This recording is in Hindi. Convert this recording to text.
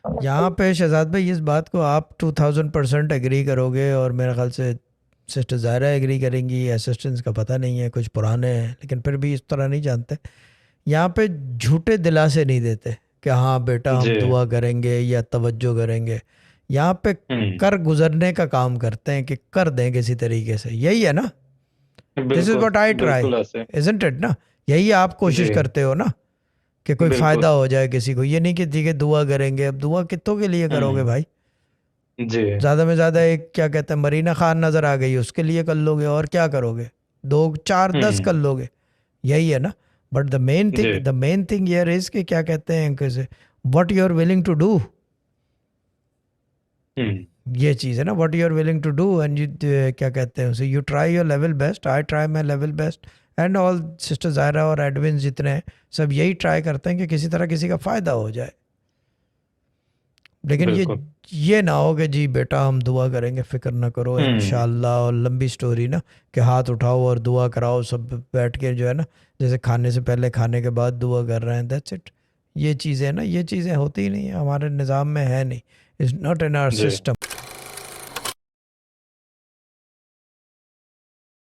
यहाँ पे शहजाद भाई इस बात को आप 2000% एग्री करोगे, और मेरे ख्याल से सिस्टर ज़ायरा एग्री करेंगी। असिस्टेंट्स का पता नहीं है, कुछ पुराने हैं लेकिन फिर भी इस तरह नहीं जानते। यहाँ पे झूठे दिलासे नहीं देते कि हाँ बेटा हम जी। दुआ करेंगे या तवज्जो करेंगे। यहाँ पे हम्म। कर गुजरने का काम करते हैं कि कर दें किसी तरीके से, यही है ना। दिस इज बिल्कुल व्हाट आई ट्राई, बिल्कुल ऐसे। इजंट इट ना। यही आप जी। कोशिश करते हो ना, कि कोई बिल्कुल। फायदा हो जाए किसी को। ये नहीं कि ठीक है दुआ करेंगे, अब दुआ कितों के लिए करोगे हम्म। भाई। जी। ज़्यादा में ज़्यादा एक क्या कहते हैं मरीना खान नज़र आ गई, उसके लिए कर लोगे, और क्या करोगे। दो चार 10 कर हम्म। लोगे, यही है ना। बट जी। The main thing here is कि क्या कहते हैं कैसे, what you are willing to do. Hmm. ये चीज़ है ना, what you are willing to do, and you क्या कहते हैं उसे, you try your level best, I try my level best, and all sister Zaira और एडविन जितने हैं सब यही ट्राई करते हैं कि किसी तरह किसी का फ़ायदा हो जाए। लेकिन बिल्कुल। ये ना हो कि जी बेटा हम दुआ करेंगे, फिक्र ना करो हम्म। इंशाल्लाह, और लंबी स्टोरी ना, कि हाथ उठाओ और दुआ कराओ सब बैठ के, जो है ना, जैसे खाने से पहले खाने के बाद दुआ कर रहे हैं, दैट्स इट। ये चीज़ें ना, ये चीज़ें होती ही नहीं है हमारे निज़ाम में, है नहीं। इट्स नॉट इन आवर जी। सिस्टम।